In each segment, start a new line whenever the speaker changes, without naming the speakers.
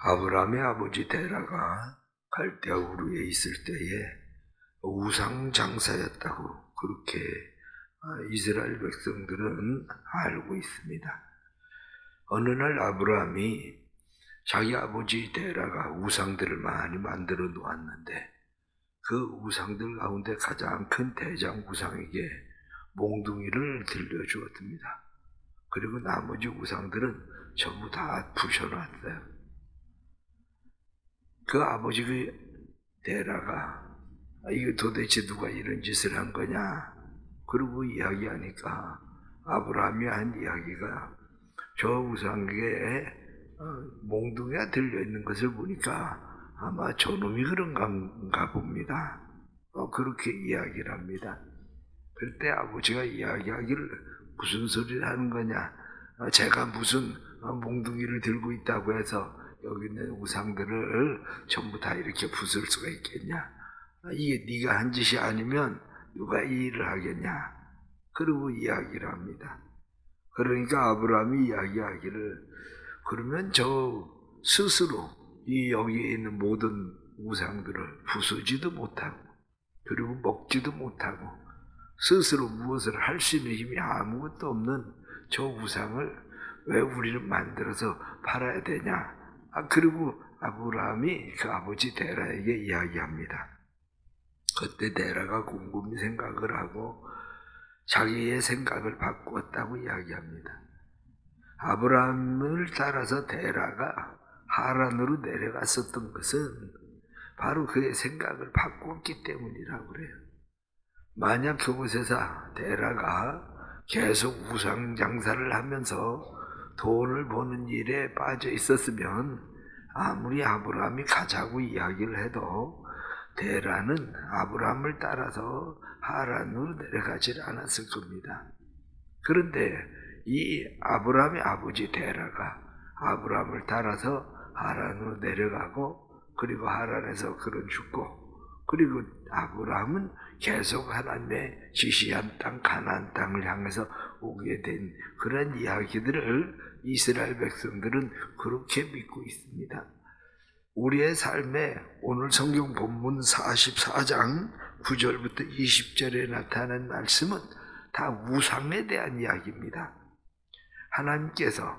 아브라함의 아버지 데라가 갈대아 우르에 있을 때에 우상 장사였다고 그렇게 이스라엘 백성들은 알고 있습니다. 어느 날 아브라함이 자기 아버지 데라가 우상들을 많이 만들어 놓았는데 그 우상들 가운데 가장 큰 대장 우상에게 몽둥이를 들려주었습니다. 그리고 나머지 우상들은 전부 다 부셔놨어요. 그 아버지 데라가 이거 도대체 누가 이런 짓을 한 거냐? 그러고 이야기하니까 아브라함이 한 이야기가 저 우상에 몽둥이가 들려있는 것을 보니까 아마 저놈이 그런가 봅니다. 그렇게 이야기를 합니다. 그때 아버지가 이야기하기를 무슨 소리를 하는 거냐? 제가 무슨 몽둥이를 들고 있다고 해서 여기 있는 우상들을 전부 다 이렇게 부술 수가 있겠냐? 이게 네가 한 짓이 아니면 누가 이 일을 하겠냐? 그러고 이야기를 합니다. 그러니까 아브라함이 이야기하기를 그러면 저 스스로 이 여기에 있는 모든 우상들을 부수지도 못하고 그리고 먹지도 못하고 스스로 무엇을 할 수 있는 힘이 아무것도 없는 저 우상을 왜 우리는 만들어서 팔아야 되냐? 그리고 아브라함이 그 아버지 데라에게 이야기합니다. 그때 데라가 곰곰이 생각을 하고 자기의 생각을 바꾸었다고 이야기합니다. 아브라함을 따라서 데라가 하란으로 내려갔었던 것은 바로 그의 생각을 바꾸었기 때문이라고 그래요. 만약 그곳에서 데라가 계속 우상 장사를 하면서 돈을 버는 일에 빠져 있었으면 아무리 아브라함이 가자고 이야기를 해도 데라는 아브라함을 따라서 하란으로 내려가질 않았을 겁니다. 그런데 이 아브라함의 아버지 데라가 아브라함을 따라서 하란으로 내려가고 그리고 하란에서 그는 죽고 그리고 아브라함은 계속 하나님의 지시한 땅 가나안 땅을 향해서 오게 된 그런 이야기들을 이스라엘 백성들은 그렇게 믿고 있습니다. 우리의 삶에 오늘 성경 본문 44장 9절부터 20절에 나타난 말씀은 다 우상에 대한 이야기입니다. 하나님께서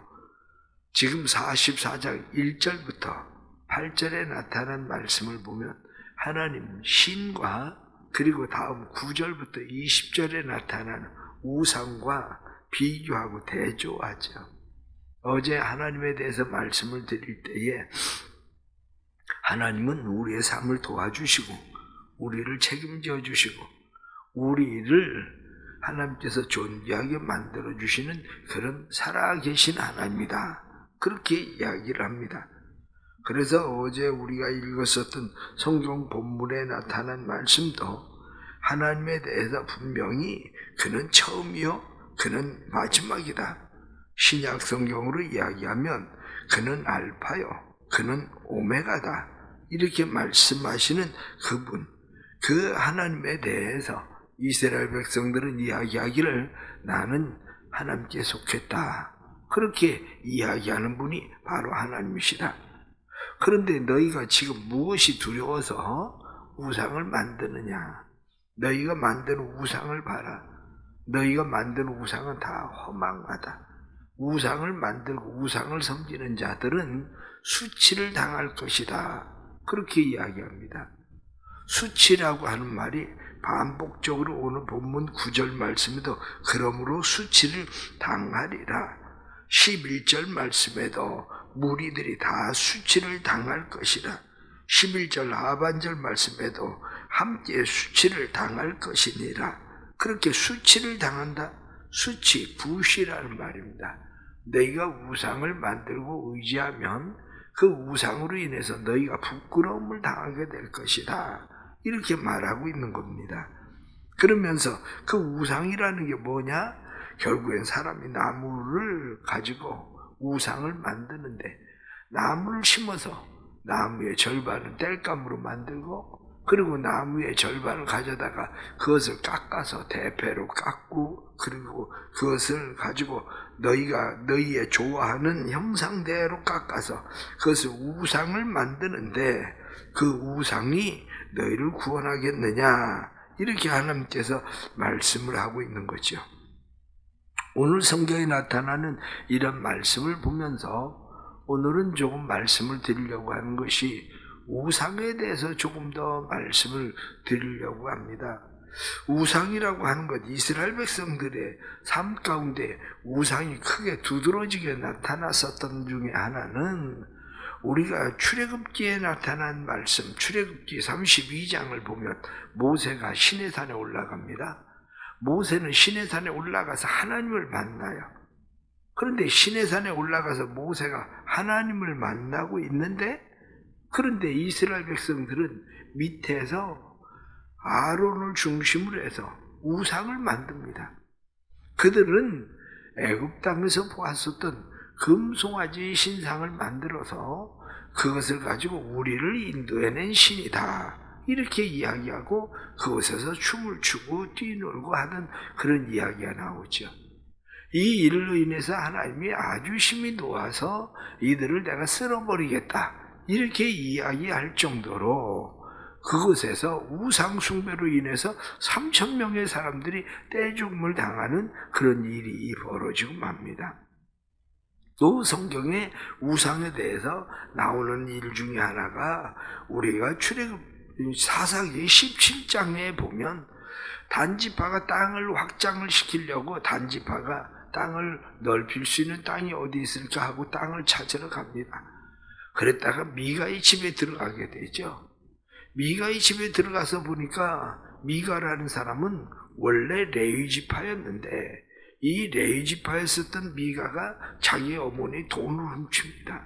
지금 44장 1절부터 8절에 나타난 말씀을 보면 하나님 신과 그리고 다음 9절부터 20절에 나타나는 우상과 비교하고 대조하죠. 어제 하나님에 대해서 말씀을 드릴 때에 하나님은 우리의 삶을 도와주시고 우리를 책임져 주시고 우리를 하나님께서 존귀하게 만들어주시는 그런 살아계신 하나님이다. 그렇게 이야기를 합니다. 그래서 어제 우리가 읽었었던 성경 본문에 나타난 말씀도 하나님에 대해서 분명히 그는 처음이요 그는 마지막이다. 신약 성경으로 이야기하면 그는 알파요 그는 오메가다. 이렇게 말씀하시는 그분, 그 하나님에 대해서 이스라엘 백성들은 이야기하기를 나는 하나님께 속했다. 그렇게 이야기하는 분이 바로 하나님이시다. 그런데 너희가 지금 무엇이 두려워서 우상을 만드느냐? 너희가 만든 우상을 봐라. 너희가 만든 우상은 다 허망하다. 우상을 만들고 우상을 섬기는 자들은 수치를 당할 것이다. 그렇게 이야기합니다. 수치라고 하는 말이 반복적으로 오늘 본문 9절 말씀에도 그러므로 수치를 당하리라. 11절 말씀에도 무리들이 다 수치를 당할 것이라. 11절 하반절 말씀에도 함께 수치를 당할 것이니라. 그렇게 수치를 당한다. 수치, 부시라는 말입니다. 너희가 우상을 만들고 의지하면 그 우상으로 인해서 너희가 부끄러움을 당하게 될 것이다. 이렇게 말하고 있는 겁니다. 그러면서 그 우상이라는 게 뭐냐? 결국엔 사람이 나무를 가지고 우상을 만드는데 나무를 심어서 나무의 절반은 땔감으로 만들고 그리고 나무의 절반을 가져다가 그것을 깎아서 대패로 깎고, 그리고 그것을 가지고 너희의 좋아하는 형상대로 깎아서 그것을 우상을 만드는데 그 우상이 너희를 구원하겠느냐, 이렇게 하나님께서 말씀을 하고 있는 거죠. 오늘 성경에 나타나는 이런 말씀을 보면서 오늘은 조금 말씀을 드리려고 하는 것이 우상에 대해서 조금 더 말씀을 드리려고 합니다. 우상이라고 하는 것, 이스라엘 백성들의 삶 가운데 우상이 크게 두드러지게 나타났었던 중에 하나는 우리가 출애굽기에 나타난 말씀, 출애굽기 32장을 보면 모세가 시내산에 올라갑니다. 모세는 시내산에 올라가서 하나님을 만나요. 그런데 시내산에 올라가서 모세가 하나님을 만나고 있는데, 그런데 이스라엘 백성들은 밑에서 아론을 중심으로 해서 우상을 만듭니다. 그들은 애굽 땅에서 보았었던 금송아지 신상을 만들어서 그것을 가지고 우리를 인도해낸 신이다, 이렇게 이야기하고 그곳에서 춤을 추고 뛰놀고 하던 그런 이야기가 나오죠. 이 일로 인해서 하나님이 아주 심히 놓아서 이들을 내가 쓸어버리겠다, 이렇게 이야기할 정도로 그곳에서 우상 숭배로 인해서 3,000명의 사람들이 떼죽음을 당하는 그런 일이 벌어지고 맙니다. 또 성경에 우상에 대해서 나오는 일 중에 하나가 우리가 출애굽 사사기 17장에 보면 단지파가 땅을 확장을 시키려고 단지파가 땅을 넓힐 수 있는 땅이 어디 있을까 하고 땅을 찾으러 갑니다. 그랬다가 미가의 집에 들어가게 되죠. 미가의 집에 들어가서 보니까 미가라는 사람은 원래 레위 지파였는데 이 레위 지파에 있었던 미가가 자기 어머니 돈을 훔칩니다.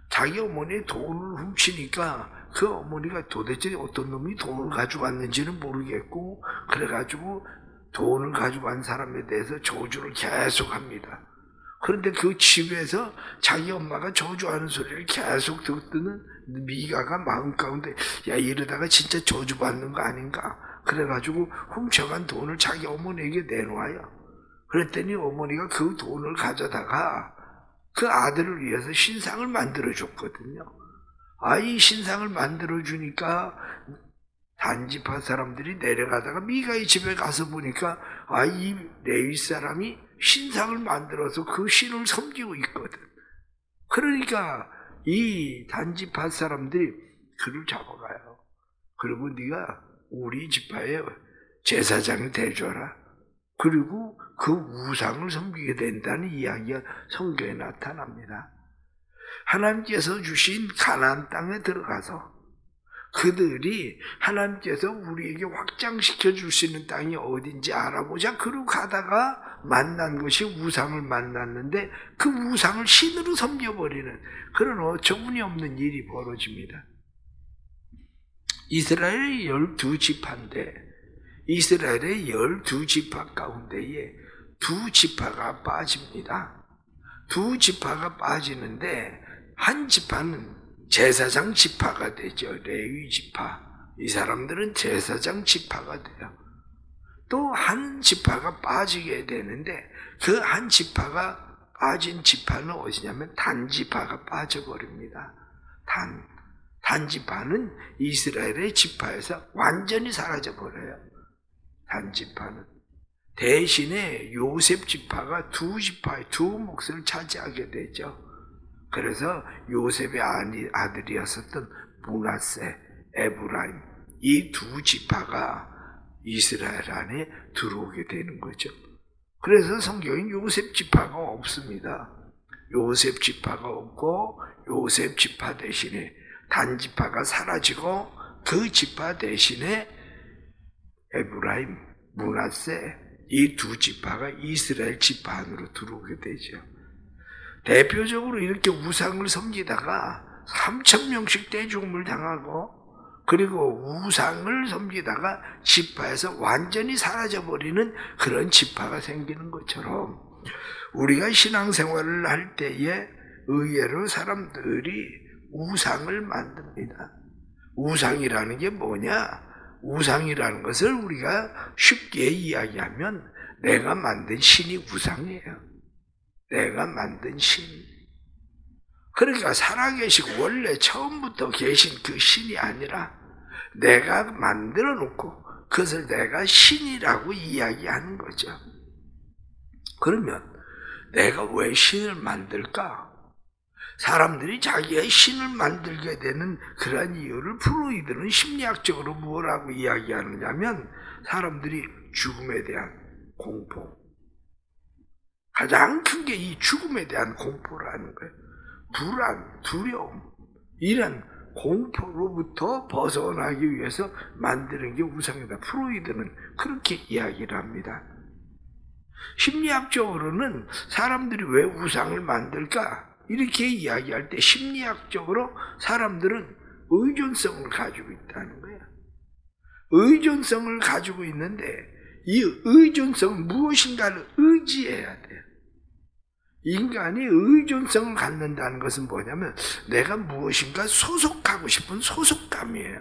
자기 어머니의 돈을 훔치니까 그 어머니가 도대체 어떤 놈이 돈을 가져왔는지는 모르겠고, 그래가지고 돈을 가져간 사람에 대해서 저주를 계속합니다. 그런데 그 집에서 자기 엄마가 저주하는 소리를 계속 듣는 미가가 마음 가운데 야, 이러다가 진짜 저주받는 거 아닌가, 그래가지고 훔쳐간 돈을 자기 어머니에게 내놓아요. 그랬더니 어머니가 그 돈을 가져다가 그 아들을 위해서 신상을 만들어줬거든요. 이 신상을 만들어주니까 단지파 사람들이 내려가다가 미가의 집에 가서 보니까 이 레위 사람이 신상을 만들어서 그 신을 섬기고 있거든. 그러니까 이 단지파 사람들이 그를 잡아가요. 그리고 네가 우리 지파의 제사장이 돼줘라. 그리고 그 우상을 섬기게 된다는 이야기가 성경에 나타납니다. 하나님께서 주신 가나안 땅에 들어가서 그들이 하나님께서 우리에게 확장시켜 줄 수 있는 땅이 어딘지 알아보자. 그러고 가다가 만난 것이 우상을 만났는데 그 우상을 신으로 섬겨버리는 그런 어처구니 없는 일이 벌어집니다. 이스라엘의 12지파인데 이스라엘의 12지파 가운데에 2지파가 빠집니다. 2지파가 빠지는데 한 지파는 제사장 지파가 되죠. 레위 지파. 이 사람들은 제사장 지파가 돼요. 또 한 지파가 빠지게 되는데 그 한 지파가 빠진 지파는 어디냐면 단지파가 빠져버립니다. 단지파는 이스라엘의 지파에서 완전히 사라져버려요. 단지파는. 대신에 요셉 지파가 2지파의 2 몫을 차지하게 되죠. 그래서 요셉의 아들이었었던 므낫세, 에브라임, 이 2지파가 이스라엘 안에 들어오게 되는 거죠. 그래서 성경에 요셉 지파가 없습니다. 요셉 지파가 없고 요셉 지파 대신에 단지파가 사라지고 그 지파 대신에 에브라임, 므낫세, 이 2지파가 이스라엘 지파 안으로 들어오게 되죠. 대표적으로 이렇게 우상을 섬기다가 3,000명씩 떼죽음을 당하고 그리고 우상을 섬기다가 지파에서 완전히 사라져버리는 그런 지파가 생기는 것처럼 우리가 신앙생활을 할 때에 의외로 사람들이 우상을 만듭니다. 우상이라는 게 뭐냐? 우상이라는 것을 우리가 쉽게 이야기하면 내가 만든 신이 우상이에요. 내가 만든 신. 그러니까 살아계시고 원래 처음부터 계신 그 신이 아니라 내가 만들어 놓고 그것을 내가 신이라고 이야기하는 거죠. 그러면 내가 왜 신을 만들까? 사람들이 자기의 신을 만들게 되는 그러한 이유를 프로이드는 심리학적으로 뭐라고 이야기하느냐면 사람들이 죽음에 대한 공포, 가장 큰 게 이 죽음에 대한 공포라는 거예요. 불안, 두려움, 이런 공포로부터 벗어나기 위해서 만드는 게 우상이다. 프로이드는 그렇게 이야기를 합니다. 심리학적으로는 사람들이 왜 우상을 만들까? 이렇게 이야기할 때 심리학적으로 사람들은 의존성을 가지고 있다는 거예요. 의존성을 가지고 있는데 이 의존성은 무엇인가를 의지해야 돼요. 인간이 의존성을 갖는다는 것은 뭐냐면 내가 무엇인가 소속하고 싶은 소속감이에요.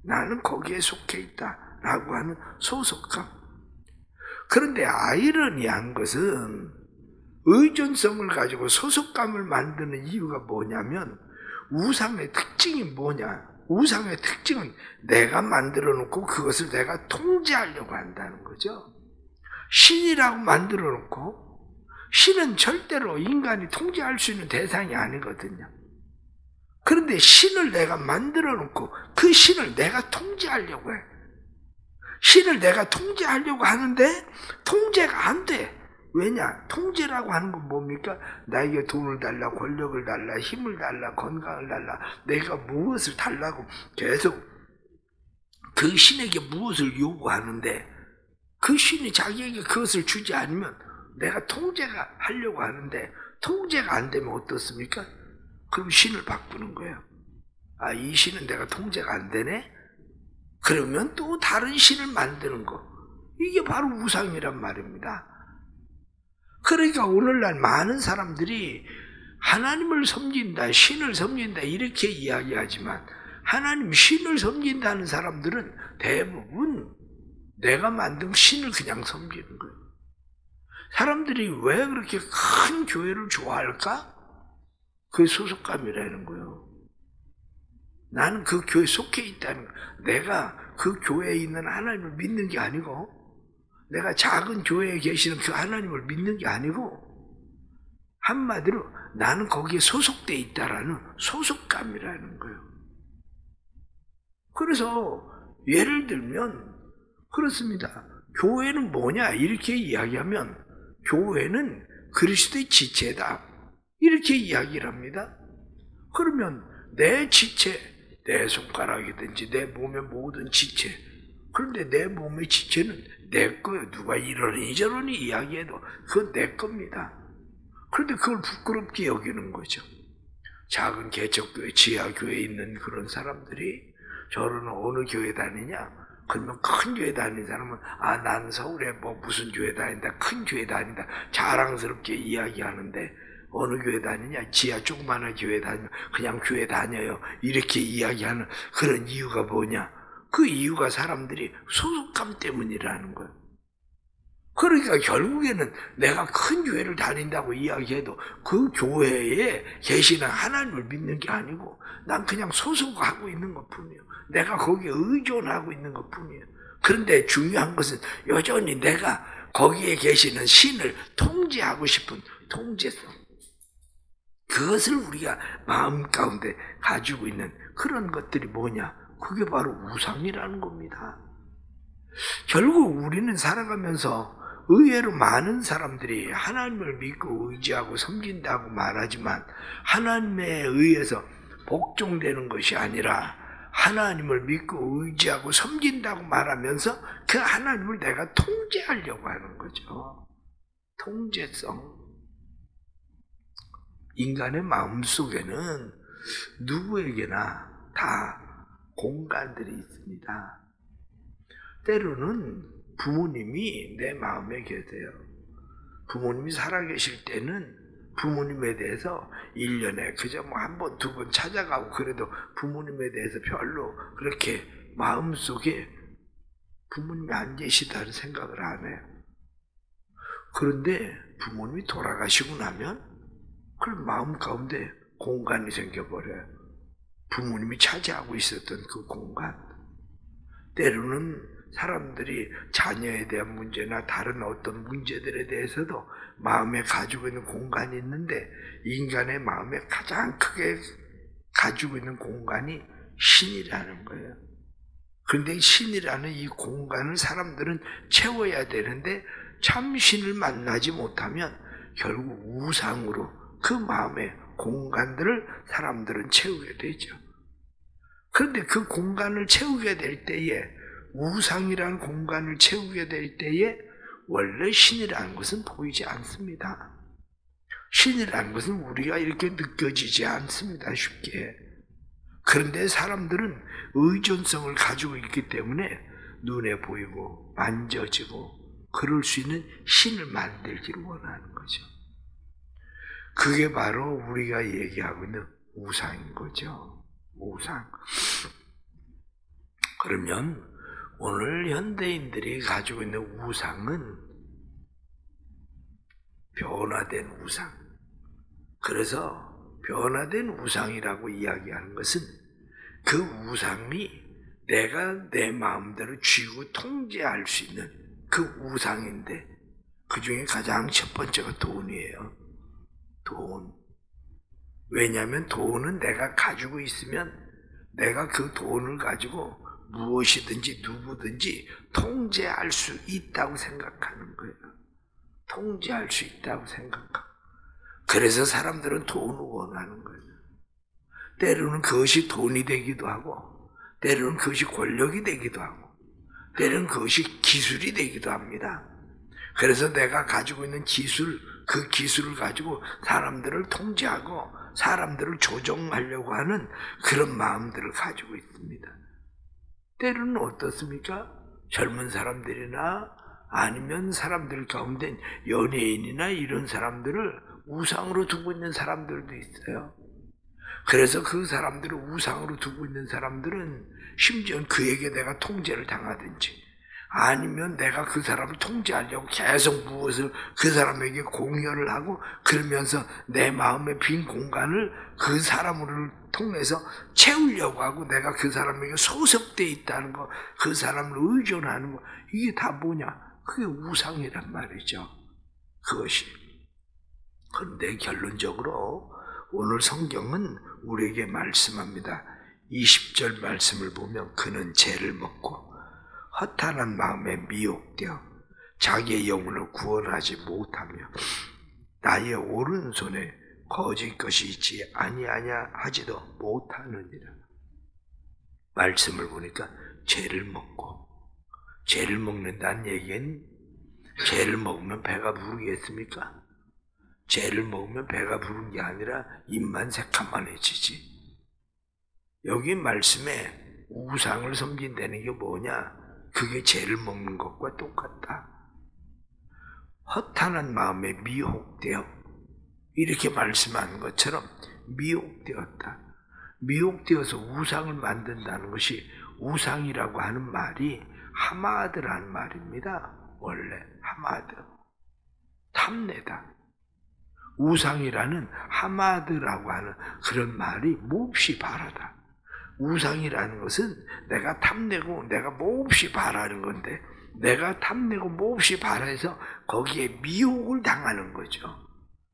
나는 거기에 속해 있다라고 하는 소속감. 그런데 아이러니한 것은 의존성을 가지고 소속감을 만드는 이유가 뭐냐면 우상의 특징이 뭐냐? 우상의 특징은 내가 만들어 놓고 그것을 내가 통제하려고 한다는 거죠. 신이라고 만들어 놓고 신은 절대로 인간이 통제할 수 있는 대상이 아니거든요. 그런데 신을 내가 만들어 놓고 그 신을 내가 통제하려고 해. 신을 내가 통제하려고 하는데 통제가 안 돼. 왜냐? 통제라고 하는 건 뭡니까? 나에게 돈을 달라, 권력을 달라, 힘을 달라, 건강을 달라, 내가 무엇을 달라고 계속 그 신에게 무엇을 요구하는데 그 신이 자기에게 그것을 주지 않으면 내가 통제가 하려고 하는데 통제가 안 되면 어떻습니까? 그럼 신을 바꾸는 거예요. 아, 이 신은 내가 통제가 안 되네? 그러면 또 다른 신을 만드는 거. 이게 바로 우상이란 말입니다. 그러니까 오늘날 많은 사람들이 하나님을 섬긴다, 신을 섬긴다 이렇게 이야기하지만 하나님 신을 섬긴다는 사람들은 대부분 내가 만든 신을 그냥 섬기는 거예요. 사람들이 왜 그렇게 큰 교회를 좋아할까? 그 소속감이라는 거예요. 나는 그 교회에 속해 있다는 거예요. 내가 그 교회에 있는 하나님을 믿는 게 아니고 내가 작은 교회에 계시는 그 하나님을 믿는 게 아니고 한마디로 나는 거기에 소속되어 있다라는 소속감이라는 거예요. 그래서 예를 들면 그렇습니다. 교회는 뭐냐 이렇게 이야기하면 교회는 그리스도의 지체다 이렇게 이야기를 합니다. 그러면 내 지체, 내 손가락이든지 내 몸의 모든 지체, 그런데 내 몸의 지체는 내 거예요. 누가 이러니 저러니 이야기해도 그건 내 겁니다. 그런데 그걸 부끄럽게 여기는 거죠. 작은 개척교회, 지하교회에 있는 그런 사람들이 저런 어느 교회 다니냐? 그러면 큰 교회 다니는 사람은 아, 난 서울에 뭐 무슨 교회 다닌다, 큰 교회 다닌다 자랑스럽게 이야기하는데 어느 교회 다니냐? 지하 조그마한 교회 다니면 그냥 교회 다녀요. 이렇게 이야기하는 그런 이유가 뭐냐? 그 이유가 사람들이 소속감 때문이라는 거예요. 그러니까 결국에는 내가 큰 교회를 다닌다고 이야기해도 그 교회에 계시는 하나님을 믿는 게 아니고 난 그냥 소속하고 있는 것뿐이에요. 내가 거기에 의존하고 있는 것뿐이에요. 그런데 중요한 것은 여전히 내가 거기에 계시는 신을 통제하고 싶은 통제성. 그것을 우리가 마음 가운데 가지고 있는 그런 것들이 뭐냐? 그게 바로 우상이라는 겁니다. 결국 우리는 살아가면서 의외로 많은 사람들이 하나님을 믿고 의지하고 섬긴다고 말하지만 하나님에 의해서 복종되는 것이 아니라 하나님을 믿고 의지하고 섬긴다고 말하면서 그 하나님을 내가 통제하려고 하는 거죠. 통제성. 인간의 마음속에는 누구에게나 다 공간들이 있습니다. 때로는 부모님이 내 마음에 계세요. 부모님이 살아계실 때는 부모님에 대해서 1년에 그저 뭐 한 번, 두 번 찾아가고 그래도 부모님에 대해서 별로 그렇게 마음속에 부모님이 안 계시다는 생각을 안 해요. 그런데 부모님이 돌아가시고 나면 그 마음 가운데 공간이 생겨버려요. 부모님이 차지하고 있었던 그 공간. 때로는 사람들이 자녀에 대한 문제나 다른 어떤 문제들에 대해서도 마음에 가지고 있는 공간이 있는데, 인간의 마음에 가장 크게 가지고 있는 공간이 신이라는 거예요. 그런데 신이라는 이 공간을 사람들은 채워야 되는데, 참 신을 만나지 못하면 결국 우상으로 그 마음의 공간들을 사람들은 채우게 되죠. 그런데 그 공간을 채우게 될 때에, 우상이라는 공간을 채우게 될 때에 원래 신이라는 것은 보이지 않습니다. 신이라는 것은 우리가 이렇게 느껴지지 않습니다, 쉽게. 그런데 사람들은 의존성을 가지고 있기 때문에 눈에 보이고 만져지고 그럴 수 있는 신을 만들기를 원하는 거죠. 그게 바로 우리가 얘기하고 있는 우상인 거죠. 우상. 그러면 오늘 현대인들이 가지고 있는 우상은 변화된 우상. 그래서 변화된 우상이라고 이야기하는 것은 그 우상이 내가 내 마음대로 쥐고 통제할 수 있는 그 우상인데, 그 중에 가장 첫 번째가 돈이에요. 돈. 왜냐하면 돈은 내가 가지고 있으면 내가 그 돈을 가지고 무엇이든지 누구든지 통제할 수 있다고 생각하는 거예요. 통제할 수 있다고 생각하고. 그래서 사람들은 돈을 원하는 거예요. 때로는 그것이 돈이 되기도 하고, 때로는 그것이 권력이 되기도 하고, 때로는 그것이 기술이 되기도 합니다. 그래서 내가 가지고 있는 기술, 그 기술을 가지고 사람들을 통제하고 사람들을 조종하려고 하는 그런 마음들을 가지고 있습니다. 때로는 어떻습니까? 젊은 사람들이나 아니면 사람들 가운데 연예인이나 이런 사람들을 우상으로 두고 있는 사람들도 있어요. 그래서 그 사람들을 우상으로 두고 있는 사람들은 심지어 그에게 내가 통제를 당하든지, 아니면 내가 그 사람을 통제하려고 계속 무엇을 그 사람에게 공여를 하고, 그러면서 내 마음의 빈 공간을 그 사람을 통해서 채우려고 하고, 내가 그 사람에게 소속되어 있다는 거, 그 사람을 의존하는 거, 이게 다 뭐냐? 그게 우상이란 말이죠. 그것이. 그런데 결론적으로 오늘 성경은 우리에게 말씀합니다. 20절 말씀을 보면 그는 죄를 먹고 허탄한 마음에 미혹되어 자기의 영혼을 구원하지 못하며 나의 오른손에 거짓 것이 있지 아니하냐 하지도 못하느니라. 말씀을 보니까 죄를 먹고, 죄를 먹는다는 얘기는 죄를 먹으면 배가 부르겠습니까? 죄를 먹으면 배가 부른 게 아니라 입만 새카만해지지. 여기 말씀에 우상을 섬긴다는 게 뭐냐? 그게 죄를 먹는 것과 똑같다. 허탄한 마음에 미혹되어, 이렇게 말씀하는 것처럼 미혹되었다. 미혹되어서 우상을 만든다는 것이, 우상이라고 하는 말이 하마드라는 말입니다. 원래 하마드, 탐내다. 우상이라는 하마드라고 하는 그런 말이 몹시 바라다. 우상이라는 것은 내가 탐내고 내가 몹시 바라는 건데, 내가 탐내고 몹시 바라서 거기에 미혹을 당하는 거죠.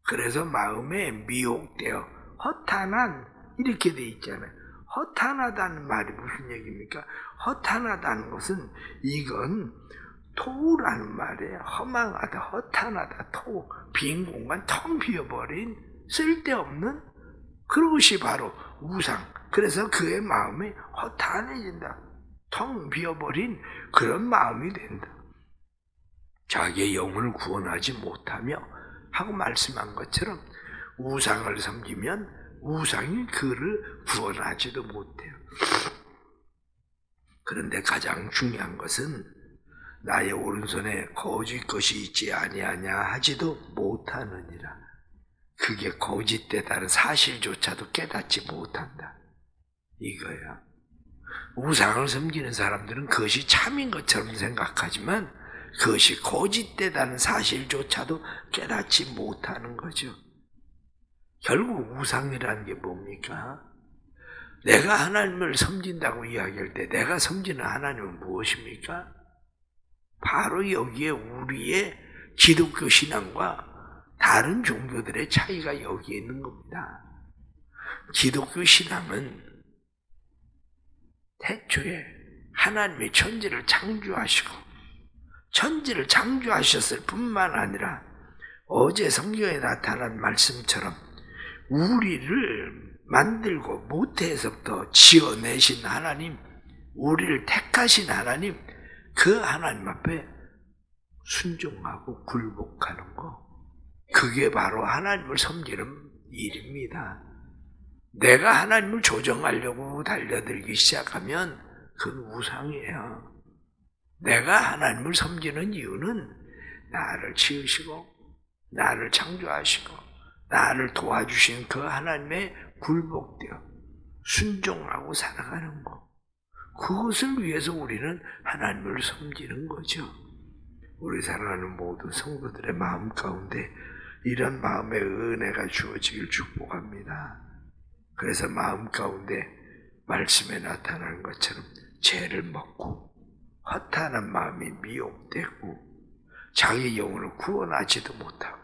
그래서 마음에 미혹되어 허탄한, 이렇게 돼 있잖아요. 허탄하다는 말이 무슨 얘기입니까? 허탄하다는 것은 이건 토라는 말이에요. 허망하다, 허탄하다, 토, 빈 공간, 텅 비어버린 쓸데없는 그것이 바로 우상. 그래서 그의 마음이 허탄해진다. 텅 비어버린 그런 마음이 된다. 자기의 영혼을 구원하지 못하며 하고 말씀한 것처럼 우상을 섬기면 우상이 그를 구원하지도 못해요. 그런데 가장 중요한 것은 나의 오른손에 거짓 것이 있지 아니하냐 하지도 못하느니라. 그게 거짓되다는 사실조차도 깨닫지 못한다. 이거야. 우상을 섬기는 사람들은 그것이 참인 것처럼 생각하지만 그것이 거짓되다는 사실조차도 깨닫지 못하는 거죠. 결국 우상이라는 게 뭡니까? 내가 하나님을 섬긴다고 이야기할 때 내가 섬기는 하나님은 무엇입니까? 바로 여기에 우리의 기독교 신앙과 다른 종교들의 차이가 여기에 있는 겁니다. 기독교 신앙은 태초에 하나님이 천지를 창조하시고 천지를 창조하셨을 뿐만 아니라 어제 성경에 나타난 말씀처럼 우리를 만들고 모태에서부터 지어내신 하나님, 우리를 택하신 하나님, 그 하나님 앞에 순종하고 굴복하는 거, 그게 바로 하나님을 섬기는 일입니다. 내가 하나님을 조정하려고 달려들기 시작하면 그건 우상이에요. 내가 하나님을 섬기는 이유는 나를 지으시고 나를 창조하시고 나를 도와주신 그 하나님의 굴복되어 순종하고 살아가는 것, 그것을 위해서 우리는 하나님을 섬기는 거죠. 우리 사랑하는 모든 성도들의 마음 가운데 이런 마음의 은혜가 주어지길 축복합니다. 그래서 마음 가운데 말씀에 나타나는 것처럼 죄를 먹고 허탄한 마음이 미혹되고 자기 영혼을 구원하지도 못하고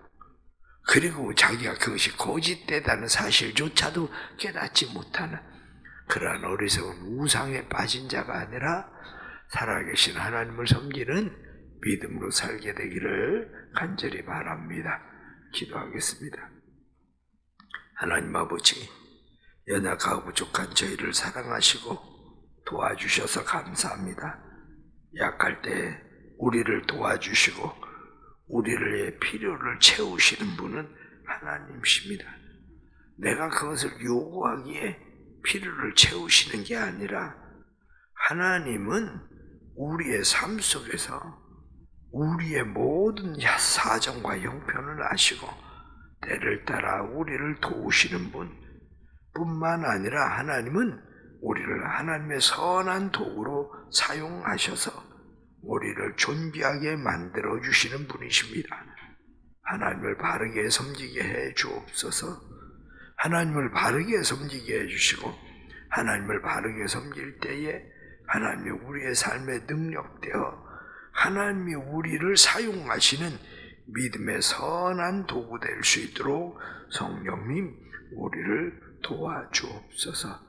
그리고 자기가 그것이 거짓되다는 사실조차도 깨닫지 못하는 그러한 어리석은 우상에 빠진 자가 아니라 살아계신 하나님을 섬기는 믿음으로 살게 되기를 간절히 바랍니다. 기도하겠습니다. 하나님 아버지, 연약하고 부족한 저희를 사랑하시고 도와주셔서 감사합니다. 약할 때 우리를 도와주시고 우리의 필요를 채우시는 분은 하나님이십니다. 내가 그것을 요구하기에 필요를 채우시는 게 아니라 하나님은 우리의 삶 속에서 우리의 모든 사정과 형편을 아시고 때를 따라 우리를 도우시는 분 뿐만 아니라 하나님은 우리를 하나님의 선한 도구로 사용하셔서 우리를 존귀하게 만들어 주시는 분이십니다. 하나님을 바르게 섬기게 해 주옵소서. 하나님을 바르게 섬기게 해 주시고 하나님을 바르게 섬길 때에 하나님이 우리의 삶에 능력되어 하나님이 우리를 사용하시는 믿음의 선한 도구 될 수 있도록 성령님 우리를 도와주옵소서.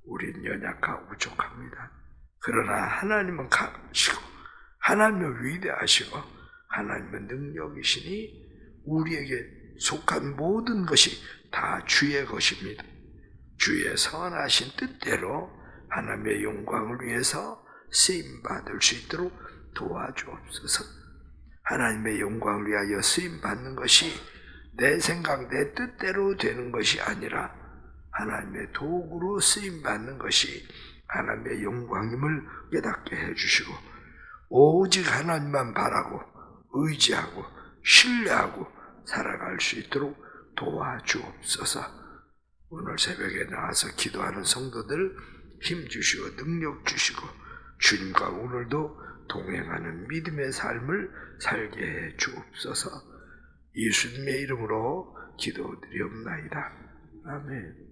우린 연약하고 부족합니다. 그러나 하나님은 강하시고 하나님은 위대하시고 하나님은 능력이시니 우리에게 속한 모든 것이 다 주의 것입니다. 주의 선하신 뜻대로 하나님의 영광을 위해서 쓰임받을 수 있도록 도와주옵소서. 하나님의 영광을 위하여 쓰임받는 것이 내 생각, 내 뜻대로 되는 것이 아니라 하나님의 도구로 쓰임받는 것이 하나님의 영광임을 깨닫게 해주시고 오직 하나님만 바라고 의지하고 신뢰하고 살아갈 수 있도록 도와주옵소서. 오늘 새벽에 나와서 기도하는 성도들 힘주시고 능력 주시고 주님과 오늘도 동행하는 믿음의 삶을 살게 해 주옵소서. 예수님의 이름으로 기도드리옵나이다. 아멘.